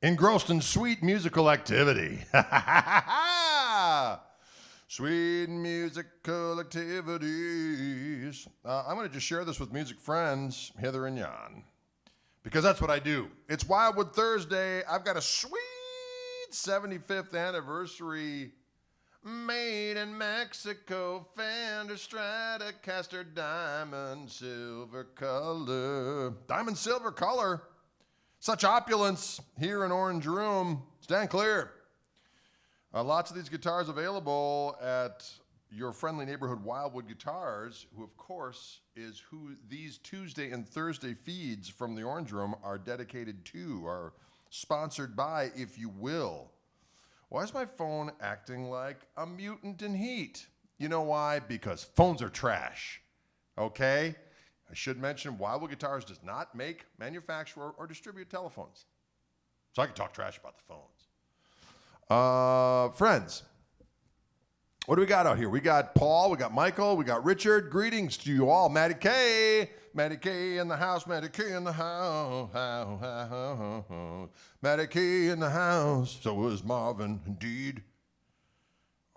engrossed in sweet musical activity. Sweet musical activities. I'm going to just share this with music friends, Heather and Jan, because that's what I do. It's Wildwood Thursday. I've got a sweet 75th anniversary made in Mexico Fender Stratocaster diamond silver color. Diamond silver color. Such opulence here in Orange Room. Stand clear. Lots of these guitars available at your friendly neighborhood Wildwood Guitars, who of course is who these Tuesday and Thursday feeds from the Orange Room are dedicated to, are sponsored by, if you will. Why is my phone acting like a mutant in heat? You know why? Because phones are trash, okay? I should mention Wildwood Guitars does not make, manufacture, or distribute telephones. So I can talk trash about the phones. Friends, what do we got out here? We got Paul, we got Michael, we got Richard. Greetings to you all. Matty K in the house, Matty K in the house. Matty K in the house, so is Marvin, indeed.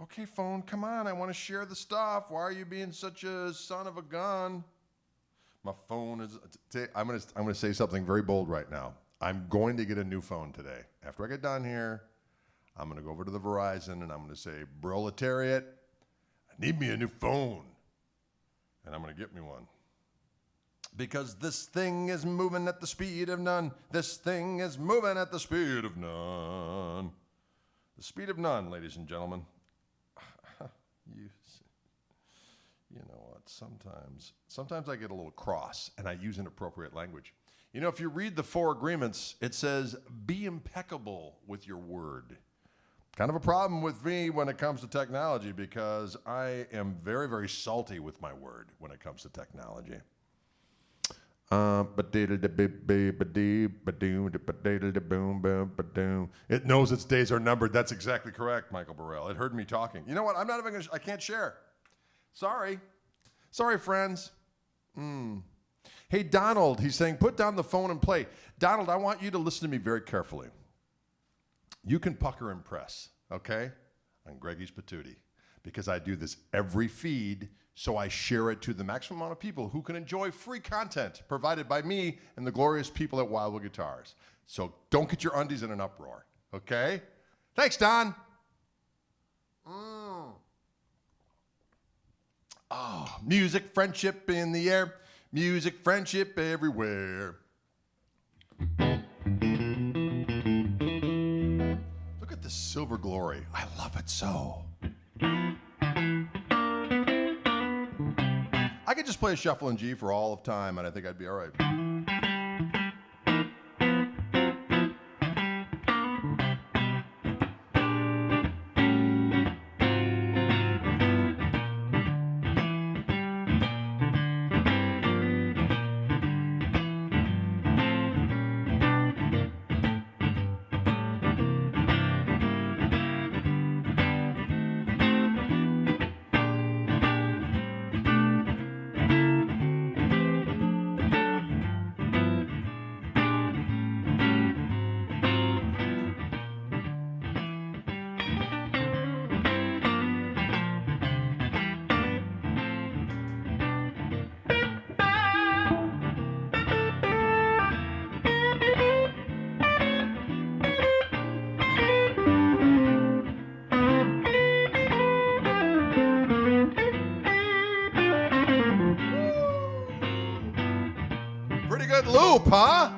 Okay, phone, come on, I want to share the stuff. Why are you being such a son of a gun? My phone is, I'm gonna say something very bold right now. I'm going to get a new phone today. After I get done here, I'm gonna go over to the Verizon and I'm gonna say, proletariat, I need me a new phone. And I'm gonna get me one. Because this thing is moving at the speed of none. This thing is moving at the speed of none. The speed of none, ladies and gentlemen. You know what, sometimes I get a little cross and I use inappropriate language. You know, if you read the 4 agreements, it says, be impeccable with your word. Kind of a problem with me when it comes to technology because I am very, very salty with my word when it comes to technology. It knows its days are numbered. That's exactly correct, Michael Burrell. It heard me talking. You know what? I'm not even I can't share. Sorry, friends. Hey, Donald, he's saying, put down the phone and play. Donald, I want you to listen to me very carefully. You can pucker and press, okay, on Greggy's Patootie, because I do this every feed, so I share it to the maximum amount of people who can enjoy free content provided by me and the glorious people at Wildwood Guitars. So don't get your undies in an uproar, okay? Thanks, Don. Oh, music, friendship in the air. Music, friendship everywhere. Look at this silver glory. I love it so. I could just play a shuffle in G for all of time, and I think I'd be all right. Good loop, huh?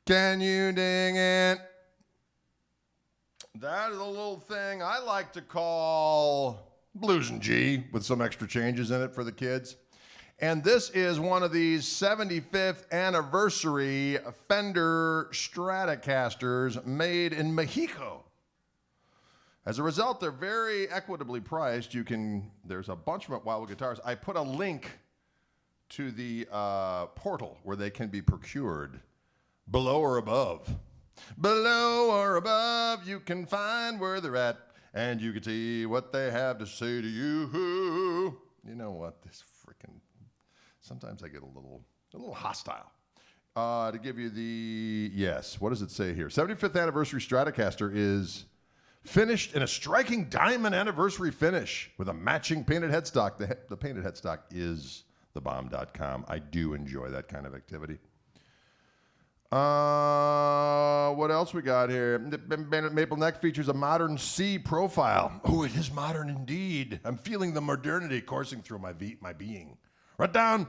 Can you ding it? That is a little thing I like to call Blues and G with some extra changes in it for the kids. And this is one of these 75th anniversary Fender Stratocasters made in Mexico. As a result, they're very equitably priced. There's a bunch of Wildwood guitars. I put a link to the portal where they can be procured below or above. Below or above, you can find where they're at, and you can see what they have to say to you. You know what? Sometimes I get a little hostile. To give you what does it say here? 75th anniversary Stratocaster is finished in a striking diamond anniversary finish with a matching painted headstock. The painted headstock is thebomb.com. I do enjoy that kind of activity. What else we got here? The maple neck features a modern C profile. Oh, it is modern indeed. I'm feeling the modernity coursing through my being. Right down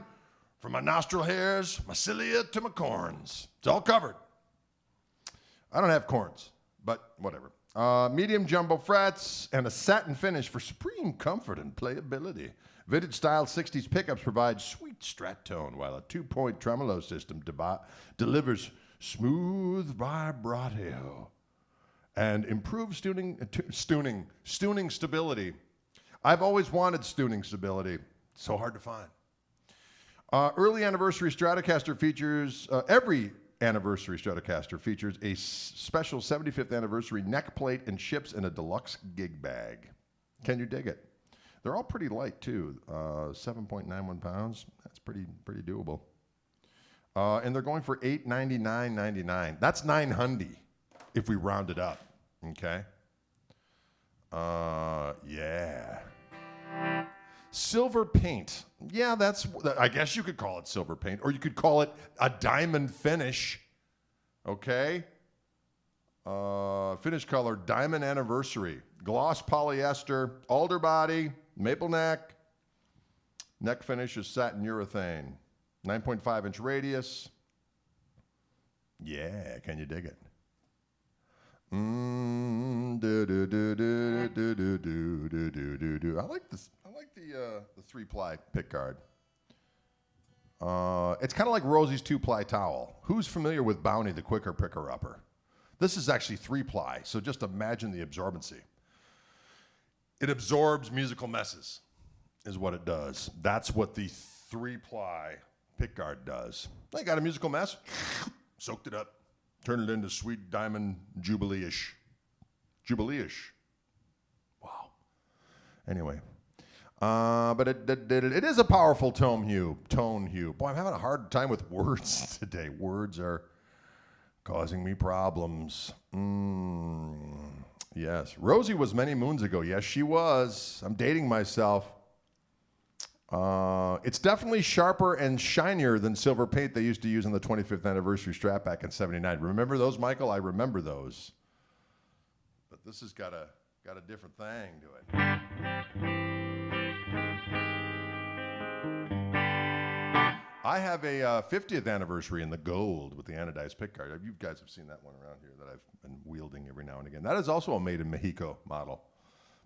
from my nostril hairs, my cilia to my corns. It's all covered. I don't have corns, but whatever. Medium jumbo frets and a satin finish for supreme comfort and playability. Vintage style 60s pickups provide sweet strat tone, while a 2-point tremolo system delivers smooth vibrato and improved stooning stability. I've always wanted stooning stability. So hard to find. Early anniversary Stratocaster features, every anniversary Stratocaster features a special 75th anniversary neck plate and ships in a deluxe gig bag. Can you dig it? They're all pretty light too, 7.91 pounds. That's pretty doable. And they're going for $899.99. That's $900 if we round it up. Okay. Yeah. Silver paint. Yeah, I guess you could call it silver paint, or you could call it a diamond finish. Okay. Finish color, diamond anniversary. Gloss polyester, alder body, maple neck. Neck finish is satin urethane. 9.5-inch radius. Yeah, can you dig it? I like this. I like the 3-ply pickguard. It's kind of like Rosie's 2-ply towel. Who's familiar with Bounty, the quicker picker-upper? This is actually 3-ply, so just imagine the absorbency. It absorbs musical messes, is what it does. That's what the 3-ply pickguard does. I got a musical mess, soaked it up, turned it into sweet diamond jubilee-ish. Jubilee-ish. Wow. Anyway. But it is a powerful tone hue. Boy, I'm having a hard time with words today. Words are causing me problems. Yes. Rosie was many moons ago. Yes, she was. I'm dating myself. It's definitely sharper and shinier than silver paint they used to use on the 25th anniversary Strat back in '79. Remember those, Michael? I remember those. But this has got a different thing to it. I have a 50th anniversary in the gold with the anodized pickguard. You guys have seen that one around here that I've been wielding every now and again. That is also a made in Mexico model.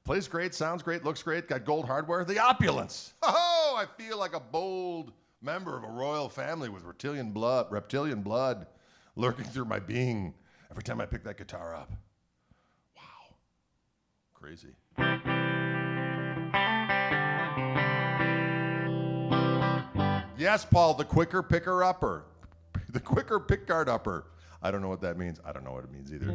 Plays great, sounds great, looks great, got gold hardware. The opulence. Oh, I feel like a bold member of a royal family with reptilian blood lurking through my being every time I pick that guitar up. Wow. Crazy. Yes, Paul, the quicker picker-upper. The quicker pickguard-upper. I don't know what that means. I don't know what it means either.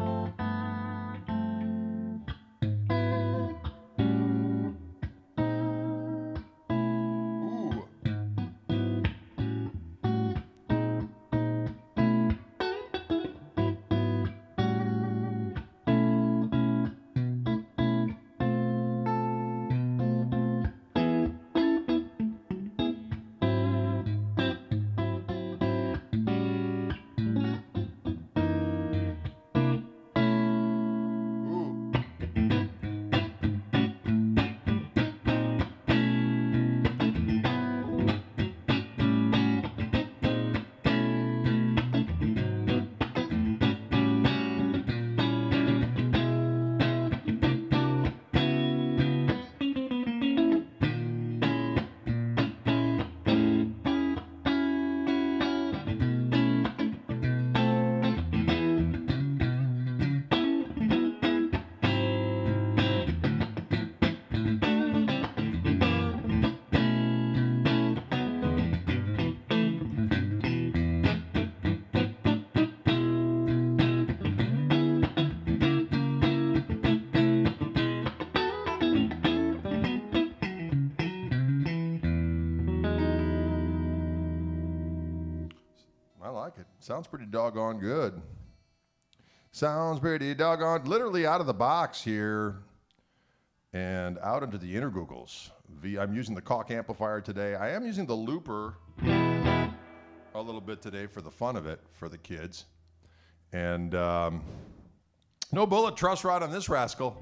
like it. Sounds pretty doggone good. Sounds pretty doggone, literally out of the box here and out into the intergoogles. I'm using the Koch amplifier today. I am using the looper a little bit today for the fun of it for the kids. And no bullet truss rod on this rascal.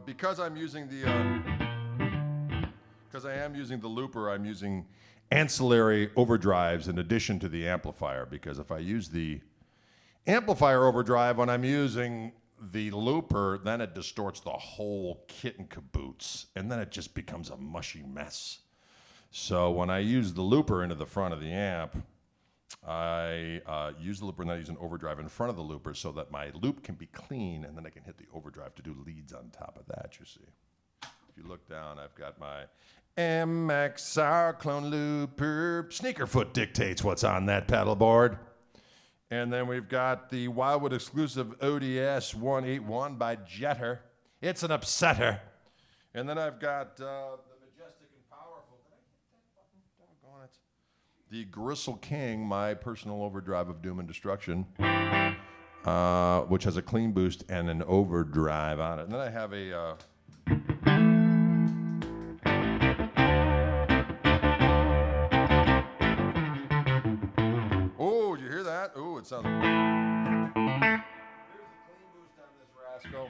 Because I'm using because I am using the looper, I'm using ancillary overdrives in addition to the amplifier, because if I use the amplifier overdrive when I'm using the looper, then it distorts the whole kit and caboodle, and then it just becomes a mushy mess. So when I use the looper into the front of the amp, I use the looper and then I use an overdrive in front of the looper so that my loop can be clean, and then I can hit the overdrive to do leads on top of that, you see. If you look down, I've got my MXR clone looper. Sneakerfoot dictates what's on that pedal board. And then we've got the Wildwood exclusive ODS 181 by Jetter. It's an upsetter. And then I've got the majestic and powerful. Did I hit that button? Doggone it. The Gristle King, my personal overdrive of doom and destruction, which has a clean boost and an overdrive on it. And then I have a... Oh, did you hear that? Oh, it sounds... There's a clean boost on this rascal.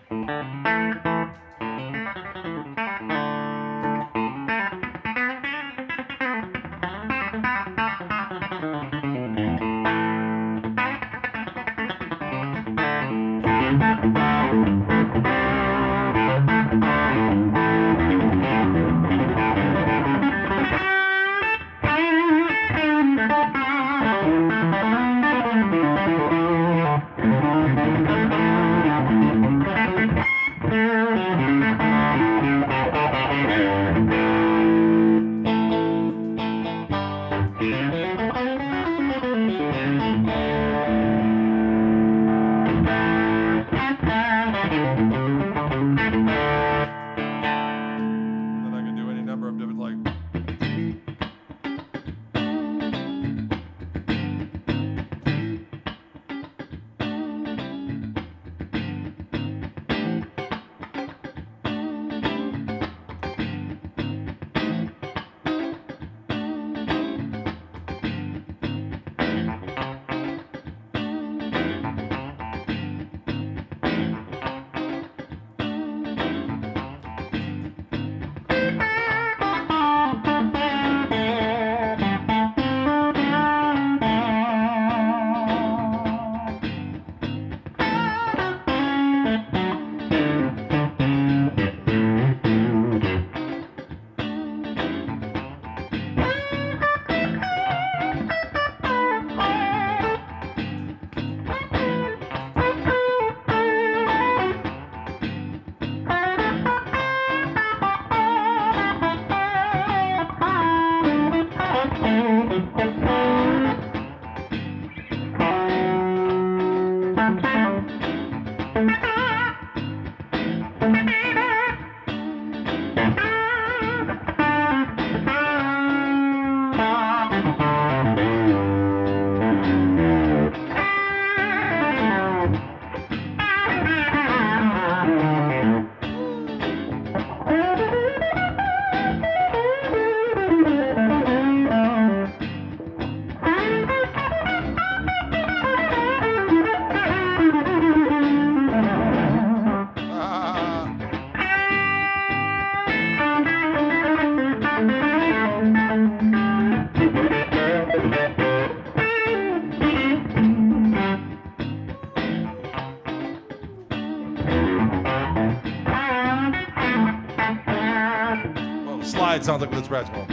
It sounds like with its rats going.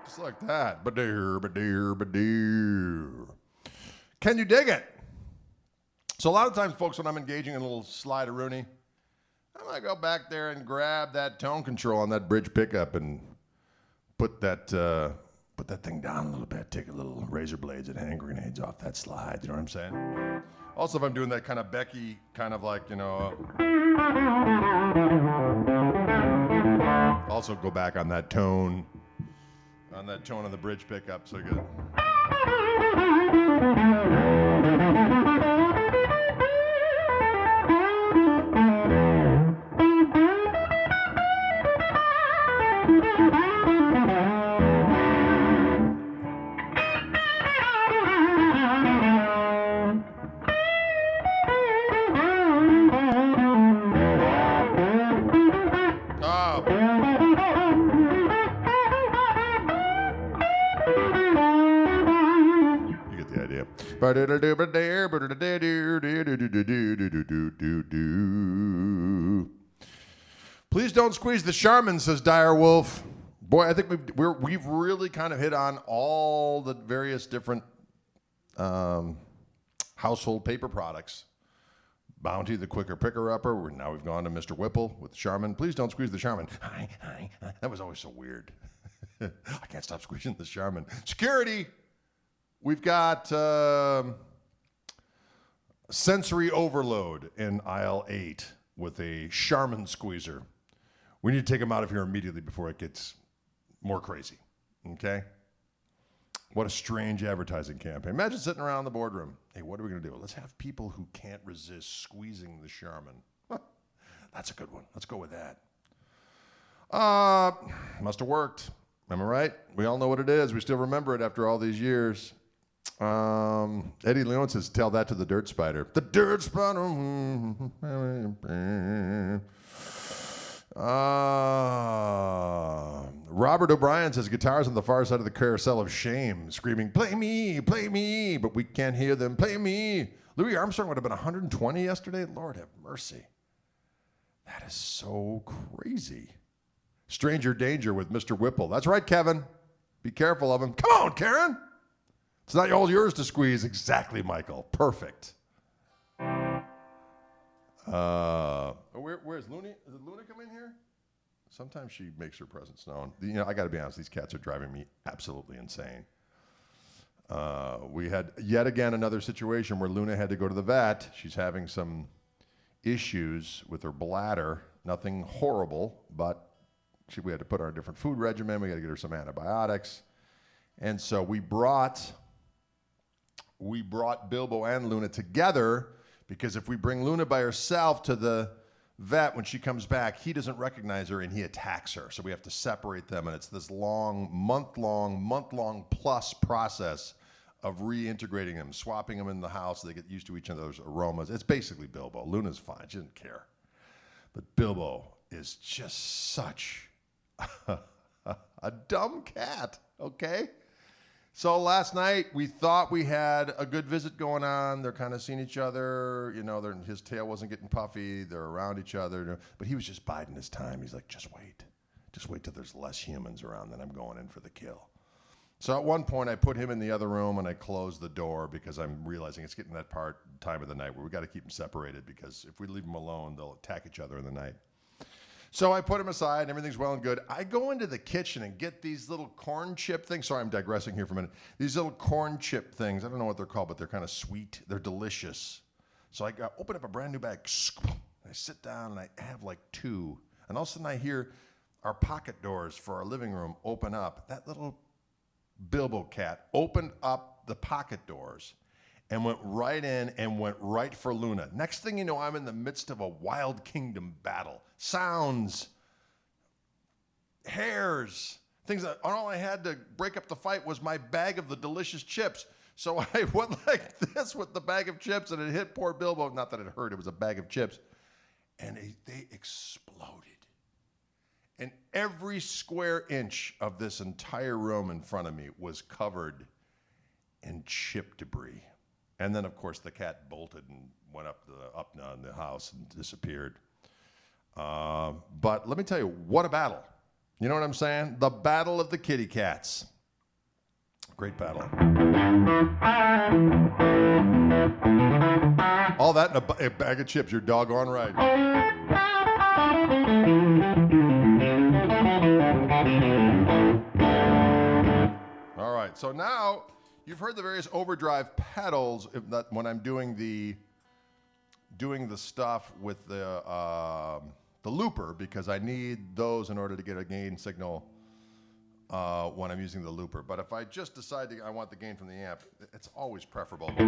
Just like that. Ba-deer, ba-deer, ba-deer. Can you dig it? So a lot of times, folks, when I'm engaging in a little slide-a-rooney, I'm going to go back there and grab that tone control on that bridge pickup and put that thing down a little bit, take a little razor blades and hand grenades off that slide. You know what I'm saying? Also, if I'm doing that kind of Becky, kind of like, also go back on that tone on the bridge pickup. So good. Please don't squeeze the Charmin, says Dire Wolf. Boy, I think we've really kind of hit on all the various different household paper products. Bounty, the quicker picker-upper. Now we've gone to Mr. Whipple with Charmin. Please don't squeeze the Charmin. Hi. That was always so weird. I can't stop squeezing the Charmin. Security. We've got sensory overload in aisle 8 with a Charmin squeezer. We need to take him out of here immediately before it gets more crazy. Okay? What a strange advertising campaign. Imagine sitting around the boardroom. Hey, what are we going to do? Let's have people who can't resist squeezing the Charmin. That's a good one. Let's go with that. Must have worked. Am I right? We all know what it is. We still remember it after all these years. Eddie Leon says, tell that to the dirt spider. The dirt spider. Robert O'Brien says, guitars on the far side of the carousel of shame, screaming, play me, but we can't hear them. Play me. Louis Armstrong would have been 120 yesterday. Lord have mercy. That is so crazy. Stranger danger with Mr. Whipple. That's right, Kevin. Be careful of him. Come on, Karen. It's not all yours to squeeze. Exactly, Michael. Perfect. Where's Luna? Is it Luna come in here? Sometimes she makes her presence known. I got to be honest. These cats are driving me absolutely insane. We had yet again another situation where Luna had to go to the vet. She's having some issues with her bladder. Nothing horrible, but we had to put her on a different food regimen. We got to get her some antibiotics. And so we brought Bilbo and Luna together because if we bring Luna by herself to the vet when she comes back, he doesn't recognize her and he attacks her. So we have to separate them, and it's this month-long plus process of reintegrating them, swapping them in the house so they get used to each other's aromas. It's basically Bilbo. Luna's fine. She doesn't care. But Bilbo is just such a dumb cat, okay? So last night, we thought we had a good visit going on. They're kind of seeing each other. His tail wasn't getting puffy. They're around each other. But he was just biding his time. He's like, just wait. Just wait till there's less humans around, then I'm going in for the kill. So at one point, I put him in the other room, and I closed the door because I'm realizing it's getting that time of the night where we got to keep them separated because if we leave them alone, they'll attack each other in the night. So I put them aside, and everything's well and good. I go into the kitchen and get these little corn chip things. Sorry, I'm digressing here for a minute. These little corn chip things. I don't know what they're called, but they're kind of sweet. They're delicious. So I open up a brand new bag. I sit down, and I have like 2. And all of a sudden, I hear our pocket doors for our living room open up. That little Bilbo cat opened up the pocket doors and went right in and went right for Luna. Next thing you know, I'm in the midst of a Wild Kingdom battle. Sounds, hairs, things that all I had to break up the fight was my bag of the delicious chips. So I went like this with the bag of chips, and it hit poor Bilbo. Not that it hurt, it was a bag of chips. And they exploded. And every square inch of this entire room in front of me was covered in chip debris. And then, of course, the cat bolted and went up in the house and disappeared. But let me tell you, what a battle. You know what I'm saying? The battle of the kitty cats. Great battle. All that in a bag of chips. You're doggone right. All right, so now you've heard the various overdrive pedals when I'm doing the stuff with the looper, because I need those in order to get a gain signal when I'm using the looper. But if I just decide I want the gain from the amp, it's always preferable. A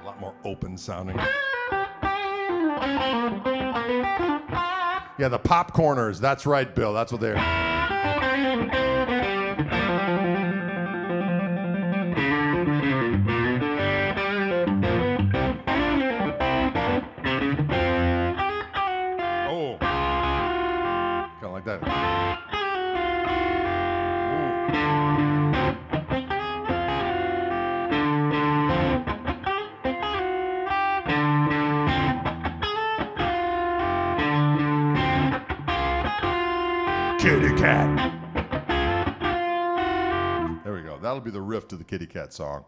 lot more open sounding. Yeah, the popcorners. That's right, Bill. That's what they're. Oh. Kind of like that. Kitty cat. There we go. That'll be the riff to the kitty cat song.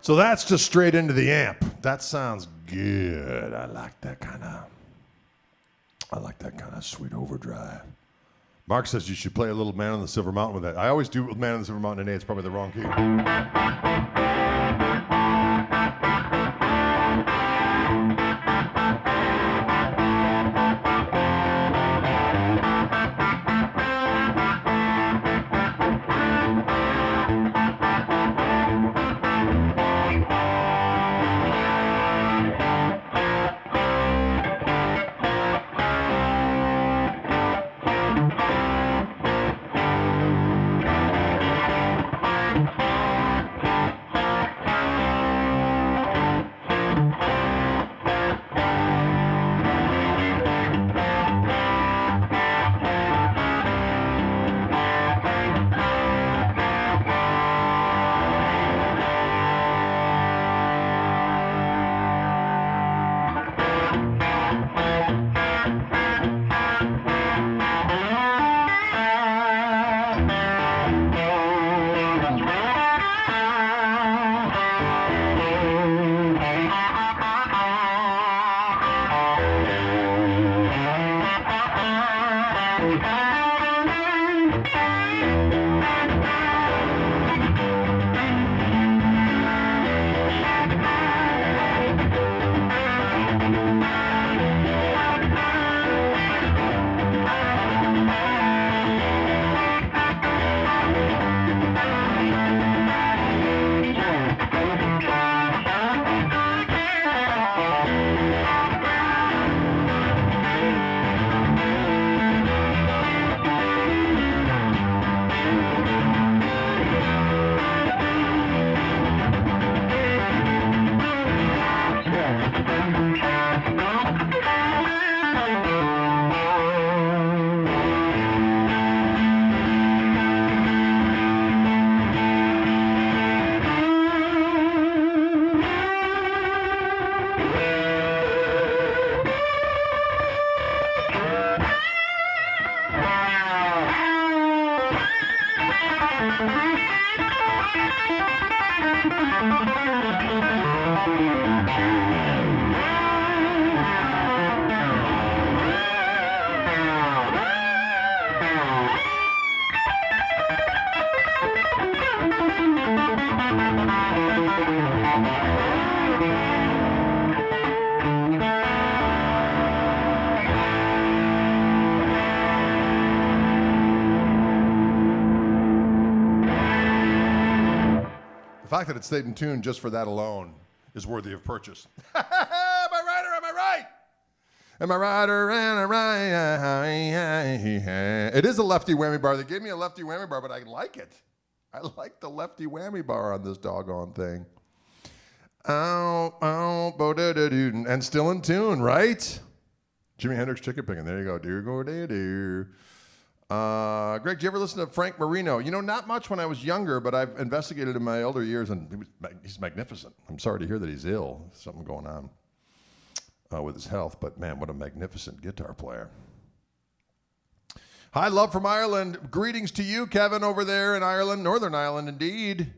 So that's just straight into the amp. That sounds good. I like that kind of sweet overdrive. Mark says you should play a little Man on the Silver Mountain with that. I always do it with Man on the Silver Mountain in A. It's probably the wrong key. The fact that it stayed in tune just for that alone is worthy of purchase. Am I right or am I right? Am I right or am I right? It is a lefty whammy bar. They gave me a lefty whammy bar, but I like it. I like the lefty whammy bar on this doggone thing. And still in tune, right? Jimi Hendrix chicken picking. There you go. Dear go, dear. Greg, do you ever listen to Frank Marino? You know, not much when I was younger, but I've investigated in my elder years, and he's magnificent. I'm sorry to hear that he's ill. Something going on with his health, but man, what a magnificent guitar player. Hi, love from Ireland. Greetings to you, Kevin, over there in Ireland, Northern Ireland, indeed.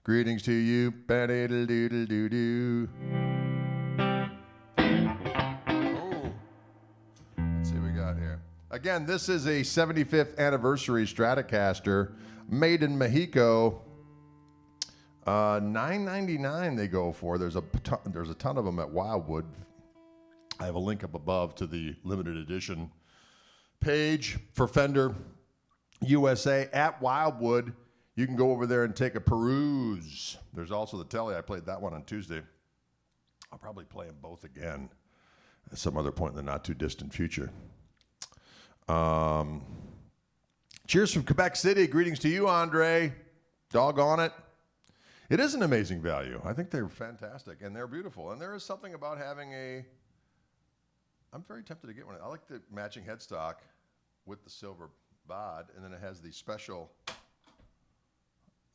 Greetings to you. Ba-diddle-doodle-doo-doo. Let's see what we got here. Again, this is a 75th anniversary Stratocaster made in Mexico. $9.99 they go for. There's a ton of them at Wildwood. I have a link up above to the limited edition page for Fender USA at Wildwood. You can go over there and take a peruse. There's also the Telly. I played that one on Tuesday. I'll probably play them both again at some other point in the not too distant future. Cheers from Quebec City. Greetings to you, Andre. Doggone it. It is an amazing value. I think they're fantastic, and they're beautiful. And there is something about having I'm very tempted to get one. I like the matching headstock with the silver bod, and then it has the special,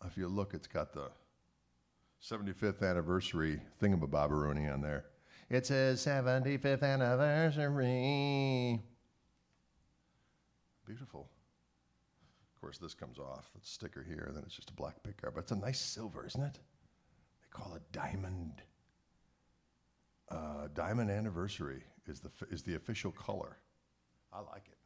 if you look, it's got the 75th anniversary thingamabobberoonie on there. It says 75th anniversary. Beautiful. Of course, this comes off. The sticker here, and then it's just a black picker. But it's a nice silver, isn't it? They call it Diamond. Diamond Anniversary is the official color. I like it.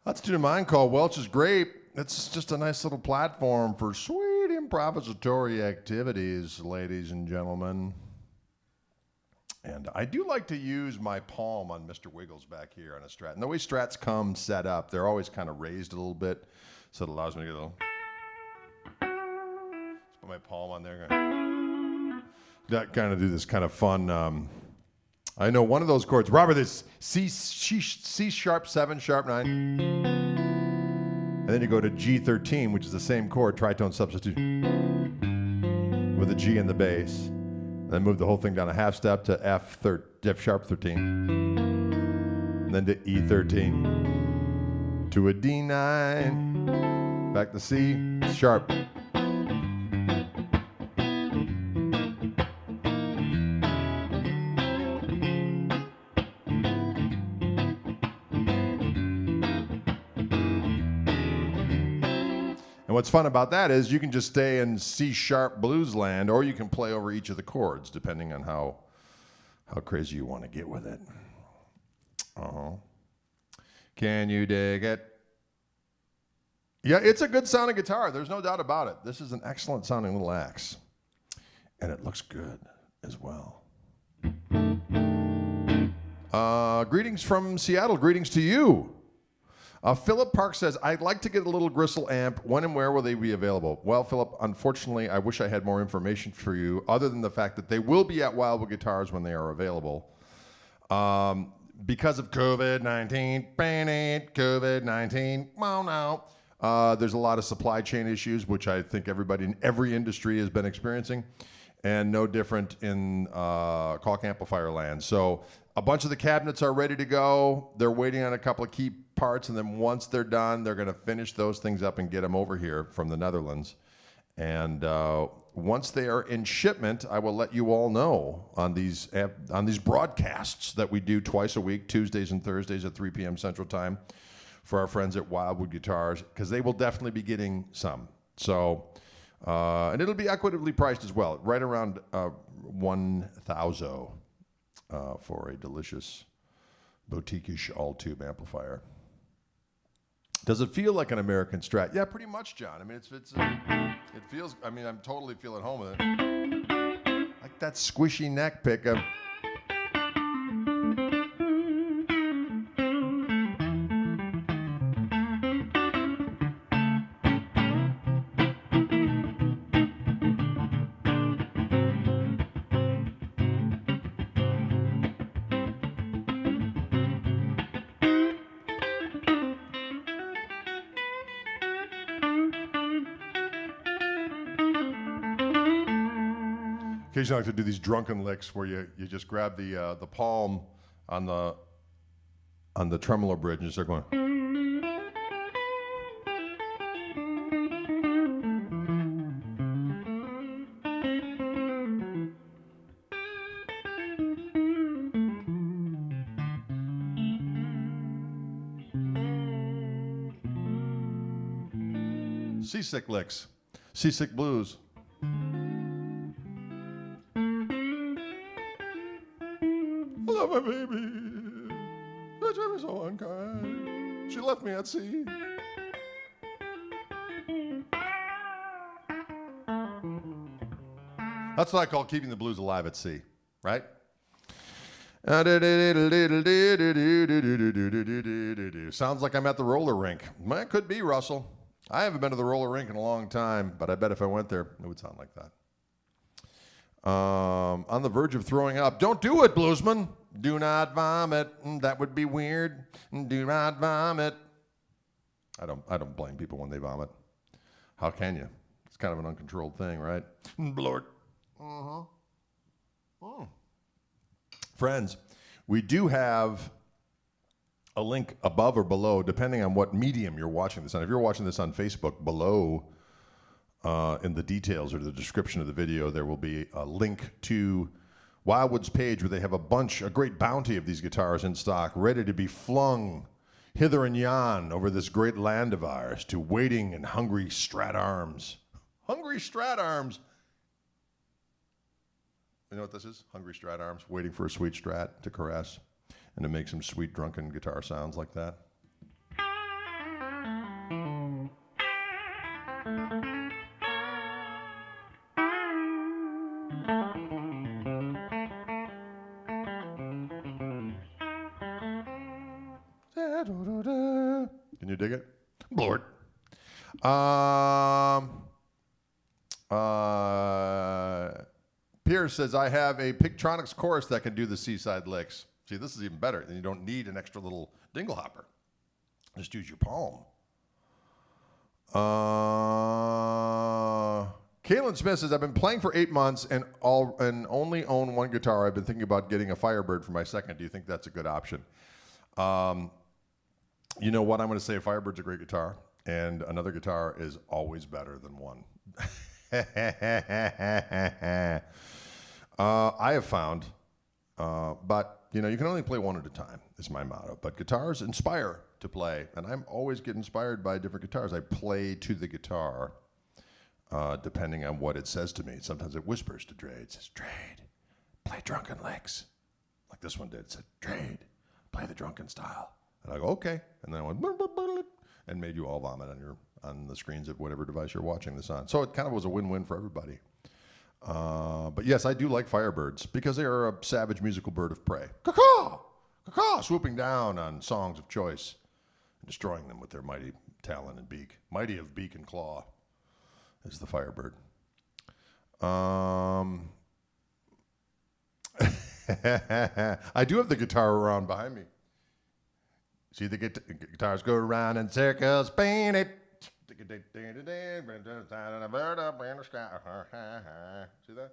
That's a tune of mine called Welch's Grape. It's just a nice little platform for sweet improvisatory activities, ladies and gentlemen. And I do like to use my palm on Mr. Wiggles back here on a Strat. And the way Strats come set up, they're always kind of raised a little bit, so it allows me to get a little... Just put my palm on there. That kind of do this kind of fun I know one of those chords. Robert, is C sharp 7, sharp 9. And then you go to G13, which is the same chord, tritone substitute, with a G in the bass. And then move the whole thing down a half step to F sharp 13. And then to E13. To a D9. Back to C sharp. And what's fun about that is you can just stay in C sharp blues land, or you can play over each of the chords depending on how crazy you want to get with it. Can you dig it? Yeah, it's a good sounding guitar. There's no doubt about it. This is an excellent sounding little axe. And it looks good as well. Greetings from Seattle. Greetings to you. Philip Park says, I'd like to get a little Gristle amp. When and where will they be available? Well, Philip, unfortunately, I wish I had more information for you, other than the fact that they will be at Wildwood Guitars when they are available. Because of COVID-19, well, now, there's a lot of supply chain issues, which I think everybody in every industry has been experiencing, and no different in Koch amplifier land. So a bunch of the cabinets are ready to go. They're waiting on a couple of key parts, and then once they're done, they're going to finish those things up and get them over here from the Netherlands. And once they are in shipment, I will let you all know on these broadcasts that we do twice a week, Tuesdays and Thursdays at 3 p.m. Central Time, for our friends at Wildwood Guitars, because they will definitely be getting some. So, and it'll be equitably priced as well, right around $1,000 for a delicious boutique-ish all-tube amplifier. Does it feel like an American Strat? Yeah, pretty much, John. I mean, it feels, I mean, I'm totally feeling home with it. Like that squishy neck pickup. Occasionally I like to do these drunken licks where you just grab the palm on the tremolo bridge and just start going. Seasick licks, seasick blues. My baby, that she was so unkind. She left me at sea. That's what I call keeping the blues alive at sea, right? Sounds like I'm at the roller rink. Well, it could be, Russell. I haven't been to the roller rink in a long time, but I bet if I went there, it would sound like that. On the verge of throwing up. Don't do it, bluesman. Do not vomit. That would be weird. Do not vomit. I don't blame people when they vomit. How can you? It's kind of an uncontrolled thing, right? Blort. Friends, we do have a link above or below, depending on what medium you're watching this on. If you're watching this on Facebook, below in the details or the description of the video, there will be a link to Wildwood's page where they have a great bounty of these guitars in stock, ready to be flung hither and yon over this great land of ours to waiting and hungry Strat arms. Hungry Strat arms. You know what this is? Hungry Strat arms, waiting for a sweet Strat to caress and to make some sweet drunken guitar sounds like that. Can you dig it? Lord. Pierce says, I have a Pictronics chorus that can do the seaside licks. See, this is even better. Then you don't need an extra little dingle hopper. Just use your palm. Kaylin Smith says, I've been playing for 8 months and only own one guitar. I've been thinking about getting a Firebird for my second. Do you think that's a good option? You know what? I'm going to say a Firebird's a great guitar, and another guitar is always better than one. I have found, but you know, you can only play one at a time, is my motto. But guitars inspire to play, and I'm always get inspired by different guitars. I play to the guitar, depending on what it says to me. Sometimes it whispers to Dre. It says, Drade, play drunken licks. Like this one did. It said, Drade, play the drunken style. And I go, okay. And then I went, and made you all vomit on the screens of whatever device you're watching this on. So it kind of was a win-win for everybody. But yes, I do like Firebirds because they are a savage musical bird of prey. Caw-caw! Caw-caw! Swooping down on songs of choice and destroying them with their mighty talon and beak. Mighty of beak and claw is the Firebird. I do have the guitar around behind me. See the guitars go around in circles, paint it. See that?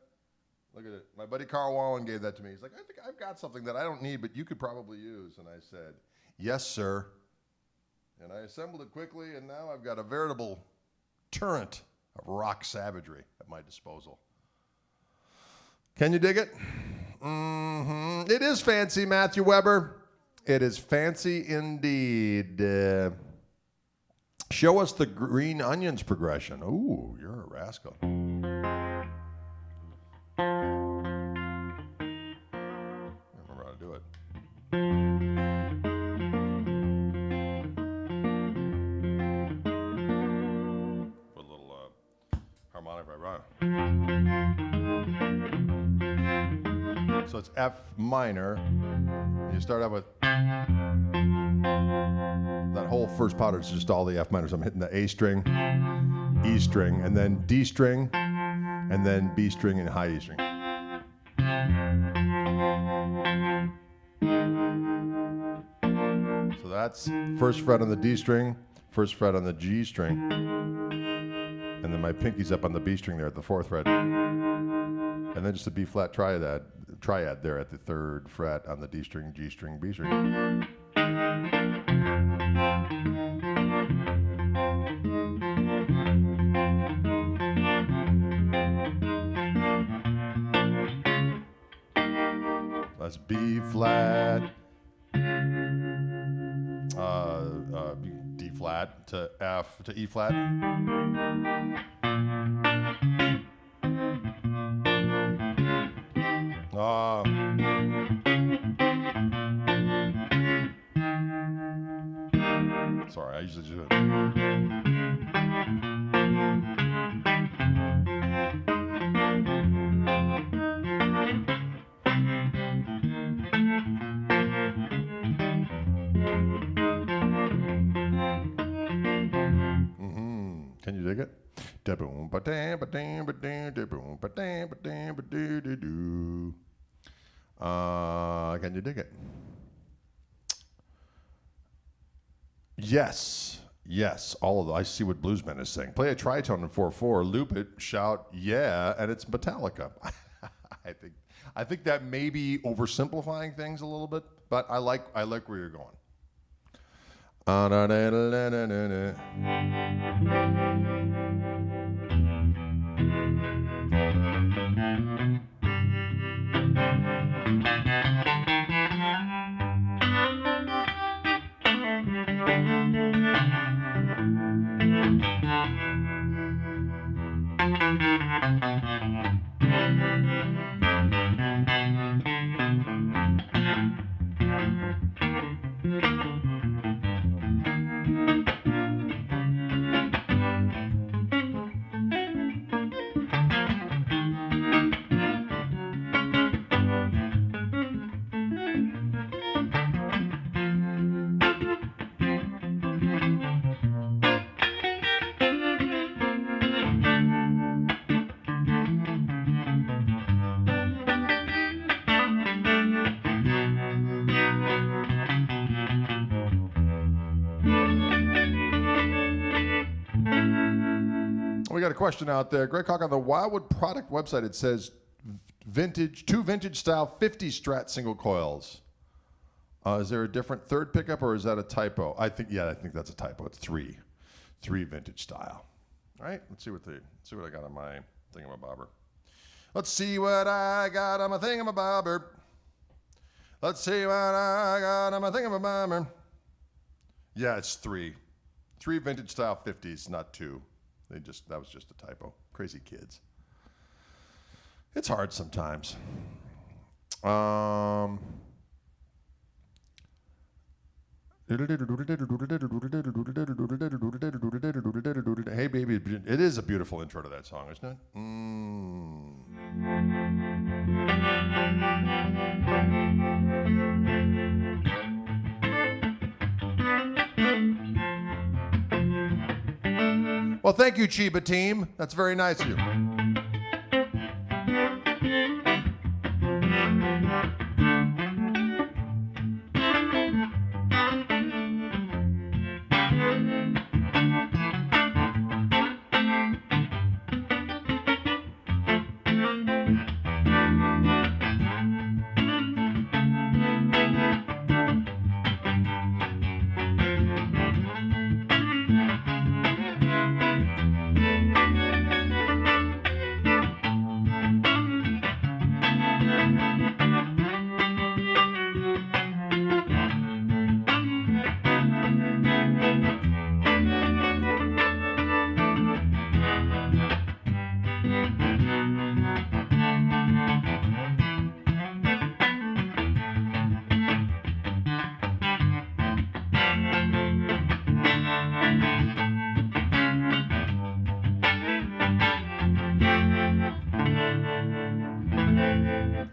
Look at it. My buddy Carl Wallen gave that to me. He's like, I think I've got something that I don't need, but you could probably use. And I said, yes, sir. And I assembled it quickly, and now I've got a veritable torrent of rock savagery at my disposal. Can you dig it? Mm-hmm. It is fancy, Matthew Weber. It is fancy indeed. Show us the green onions progression. Ooh, you're a rascal. I remember how to do it. Put a little harmonic right. So it's F minor. You start out with that whole first pattern is just all the F minors. I'm hitting the A string, E string, and then D string, and then B string and high E string. So that's first fret on the D string, first fret on the G string, and then my pinky's up on the B string there at the 4th fret, and then just a B flat triad there at the 3rd fret on the D string, G string, B string. That's B flat, D flat to F to E flat. Sorry, I usually do it. Can you dig it? Can you dig it? Yes, all of them. I see what Bluesman is saying. Play a tritone in 4/4, loop it, shout, yeah, and it's Metallica. I think that may be oversimplifying things a little bit, but I like where you're going. got a question out there. Greg Koch, on the Wildwood product website, it says two vintage style 50 Strat single coils. Is there a different third pickup, or is that a typo? I think that's a typo. It's three vintage style. All right, let's see what I got on my thingamabobber. Let's see what I got on my thingamabobber. Let's see what I got on my thingamabobber. Yeah, it's three vintage style 50s, not two. That was just a typo. Crazy kids. It's hard sometimes. Hey baby, it is a beautiful intro to that song, isn't it? Well, thank you, Chiba team. That's very nice of you.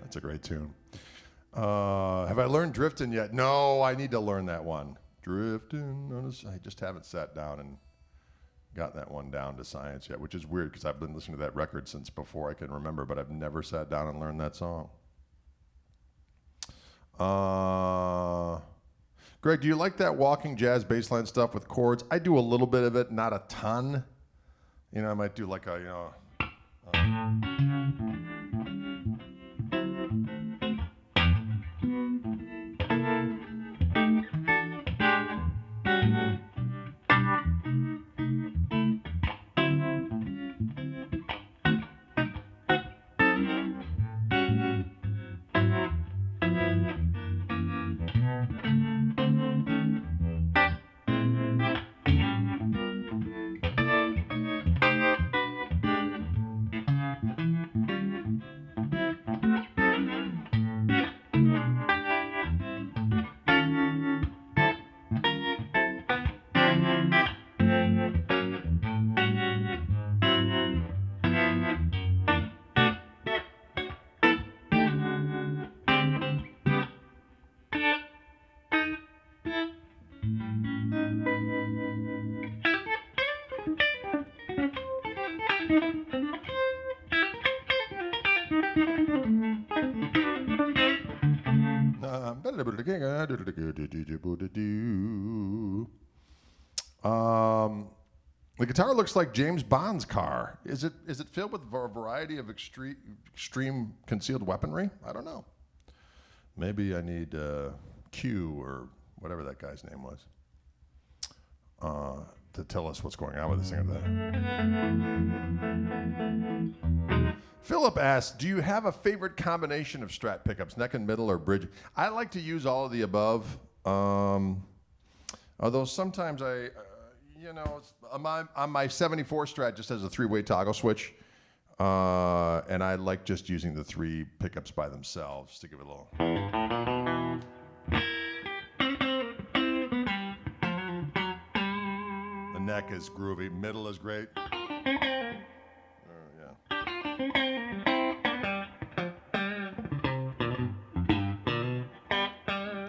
That's a great tune. Have I learned Driftin' yet? No, I need to learn that one. Driftin'. I just haven't sat down and got that one down to science yet, which is weird because I've been listening to that record since before I can remember, but I've never sat down and learned that song. Greg, do you like that walking jazz bassline stuff with chords? I do a little bit of it, not a ton. You know, I might do like a, the guitar looks like James Bond's car. Is it filled with a variety of extreme concealed weaponry? I don't know. Maybe I need Q or whatever that guy's name was to tell us what's going on with this thing or that. Philip asks, do you have a favorite combination of Strat pickups, neck and middle or bridge? I like to use all of the above, although sometimes on my 74 Strat just has a 3-way toggle switch, and I like just using the 3 pickups by themselves to give it a little. The neck is groovy, middle is great.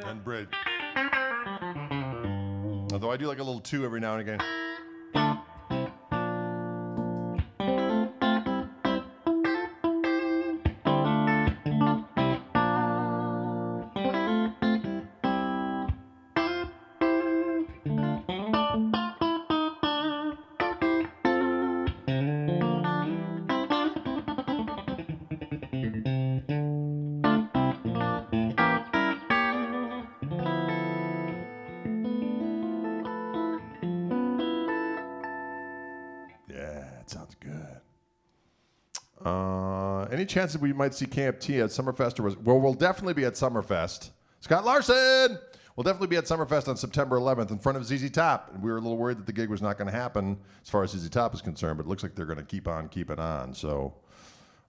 And bridge. Although I do like a little 2 every now and again. Any chance that we might see Camp T at Summerfest? Well, we'll definitely be at Summerfest. Scott Larson! We'll definitely be at Summerfest on September 11th in front of ZZ Top. We were a little worried that the gig was not going to happen as far as ZZ Top is concerned, but it looks like they're going to keep on keeping on. So,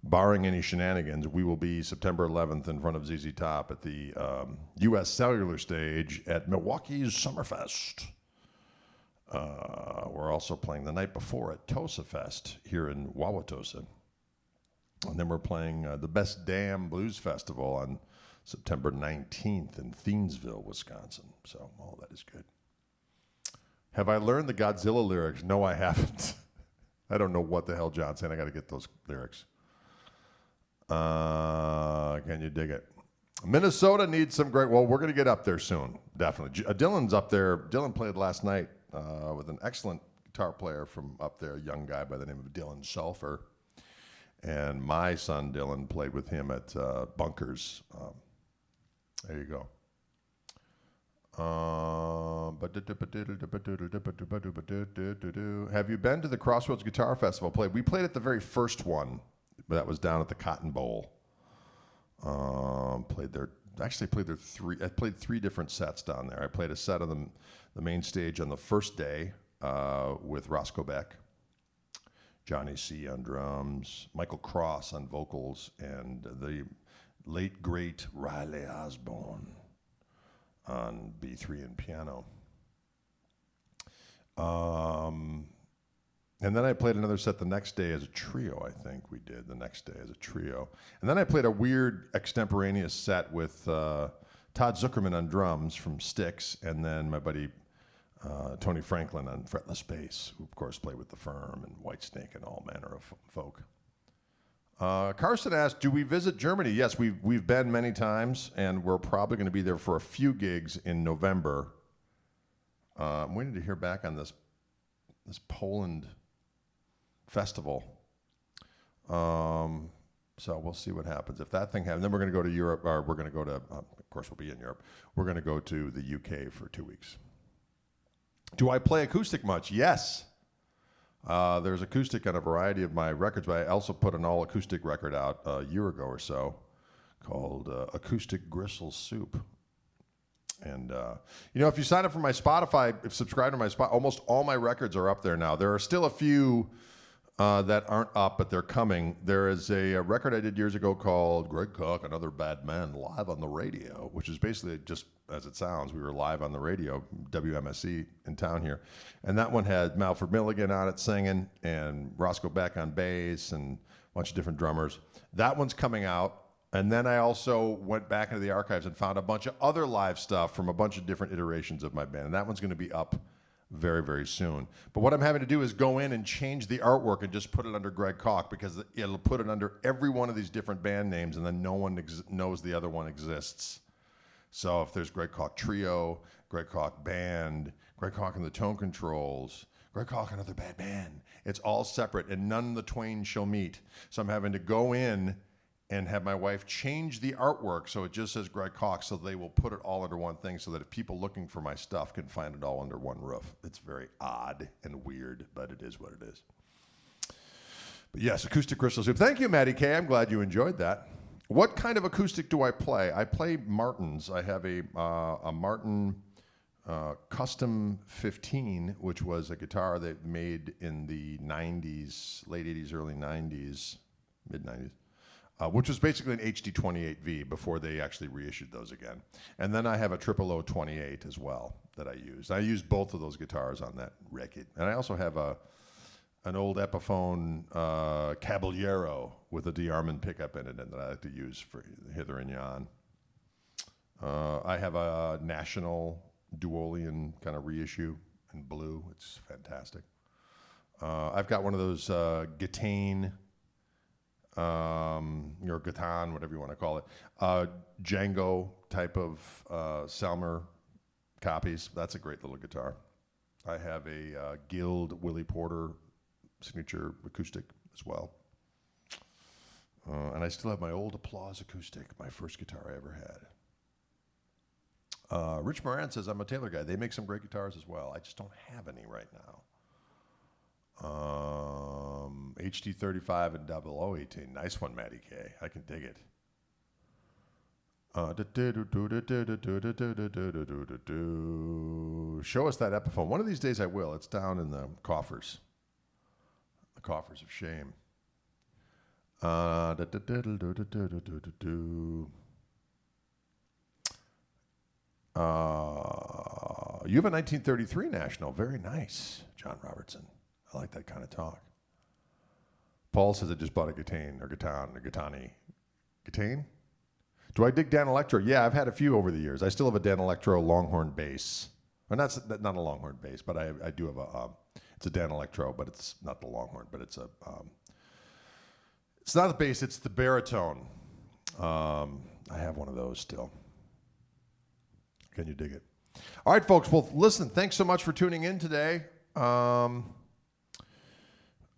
barring any shenanigans, we will be September 11th in front of ZZ Top at the U.S. Cellular Stage at Milwaukee's Summerfest. We're also playing the night before at Tosa Fest here in Wauwatosa. And then we're playing the Best Damn Blues Festival on September 19th in Thiensville, Wisconsin. So all that is good. Have I learned the Godzilla lyrics? No, I haven't. I don't know what the hell John's saying. I got to get those lyrics. Can you dig it? Minnesota needs some great... Well, we're going to get up there soon, definitely. Dylan's up there. Dylan played last night with an excellent guitar player from up there, a young guy by the name of Dylan Sulfur. And my son Dylan played with him at Bunkers. There you go. Have you been to the Crossroads Guitar Festival? We played at the very first one, but that was down at the Cotton Bowl. Played there three. I played 3 different sets down there. I played a set on the main stage on the first day with Roscoe Beck, Johnny C. on drums, Michael Cross on vocals, and the late, great Riley Osborne on B3 and piano. And then I played another set the next day as a trio, I think we did the next day as a trio. And then I played a weird extemporaneous set with Todd Zuckerman on drums from Styx, and then my buddy Tony Franklin on fretless bass, who of course played with The Firm and Whitesnake and all manner of folk. Carson asked, do we visit Germany? Yes, we've been many times, and we're probably going to be there for a few gigs in November. I'm waiting to hear back on this Poland festival. So we'll see what happens. If that thing happens, then we're going to go to Europe, or we're going to go to, of course we'll be in Europe, we're going to go to the UK for 2 weeks. Do I play acoustic much? Yes. There's acoustic on a variety of my records, but I also put an all-acoustic record out a year ago or so called Acoustic Gristle Soup. And, if you sign up for my Spotify, if subscribe to my Spotify, almost all my records are up there now. There are still a few that aren't up, but they're coming. There is a record I did years ago called Greg Koch and Other Bad Men Live on the Radio, which is basically just as it sounds. We were live on the radio, WMSC in town here. And that one had Malford Milligan on it singing and Roscoe Beck on bass and a bunch of different drummers. That one's coming out. And then I also went back into the archives and found a bunch of other live stuff from a bunch of different iterations of my band. And that one's going to be up very, very soon. But what I'm having to do is go in and change the artwork and just put it under Greg Koch, because it'll put it under every one of these different band names, and then no one knows the other one exists. So if there's Greg Koch Trio, Greg Koch Band, Greg Koch and the Tone Controls, Greg Koch and Other Bad Men, it's all separate, and none of the twain shall meet. So I'm having to go in and have my wife change the artwork so it just says Greg Koch, so they will put it all under one thing so that if people looking for my stuff can find it all under one roof. It's very odd and weird, but it is what it is. But yes, Acoustic Crystal Soup. Thank you, Maddie K. I'm glad you enjoyed that. What kind of acoustic do I play? I play Martins. I have a Martin Custom 15, which was a guitar they made in the 90s, late 80s, early 90s, mid-90s. Which was basically an HD28V before they actually reissued those again. And then I have a 0028 as well that I use. I use both of those guitars on that record. And I also have an old Epiphone Caballero with a D-Armand pickup in it, and that I like to use for hither and yon. I have a National Duolian kind of reissue in blue. It's fantastic. I've got one of those Gitane, or Gatan, whatever you want to call it, Django type of Selmer copies. That's a great little guitar. I have a Guild Willie Porter signature acoustic as well. And I still have my old Applause acoustic, my first guitar I ever had. Rich Moran says, I'm a Taylor guy. They make some great guitars as well. I just don't have any right now. HD35 and 0018. Nice one, Matty K. I can dig it. Show us that Epiphone. One of these days I will. It's down in the coffers. The coffers of shame. You have a 1933 National. Very nice, John Robertson. I like that kind of talk. Paul says I just bought a Gitane or Gitani. Gitane? Do I dig Dan Electro? Yeah, I've had a few over the years. I still have a Dan Electro Longhorn bass. Well, not a Longhorn bass, but I do have it's a Dan Electro, but it's not the Longhorn, but it's not the bass, it's the baritone. I have one of those still. Can you dig it? All right, folks. Well, listen, thanks so much for tuning in today.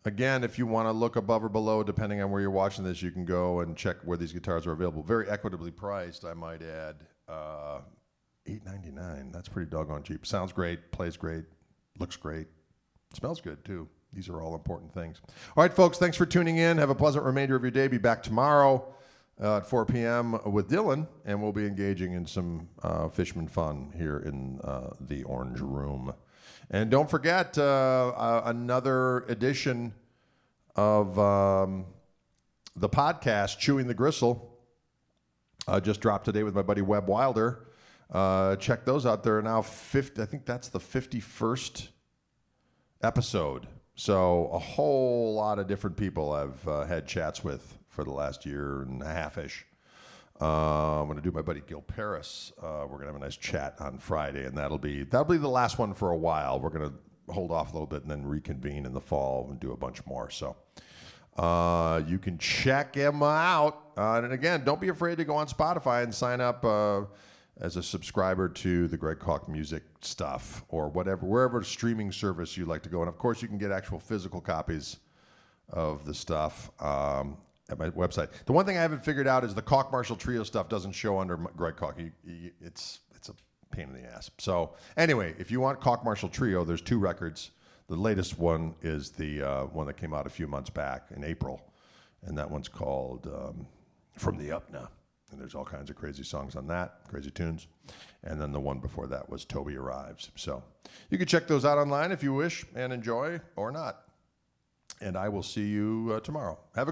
Again, if you want to look above or below, depending on where you're watching this, you can go and check where these guitars are available. Very equitably priced, I might add. $8.99. That's pretty doggone cheap. Sounds great, plays great, looks great, smells good too. These are all important things. All right, folks, thanks for tuning in. Have a pleasant remainder of your day. Be back tomorrow at 4 p.m. with Dylan, and we'll be engaging in some Fishman fun here in the Orange Room. And don't forget, another edition of the podcast, Chewing the Gristle, just dropped today with my buddy Webb Wilder. Check those out. There are now 50, I think that's the 51st episode. So a whole lot of different people I've had chats with for the last year and a half-ish. I'm going to do my buddy Gil Paris. We're going to have a nice chat on Friday, and that'll be the last one for a while. We're going to hold off a little bit and then reconvene in the fall and do a bunch more. So you can check him out. And again, don't be afraid to go on Spotify and sign up as a subscriber to the Greg Koch music stuff or wherever streaming service you like to go. And of course, you can get actual physical copies of the stuff at my website. The one thing I haven't figured out is the Koch Marshall Trio stuff doesn't show under Greg Koch. It's a pain in the ass. So anyway, if you want Koch Marshall Trio, there's 2 records. The latest one is the one that came out a few months back in April, and that one's called From the Upna. And there's all kinds of crazy songs on that, crazy tunes. And then the one before that was Toby Arrives. So you can check those out online if you wish and enjoy or not. And I will see you tomorrow. Have a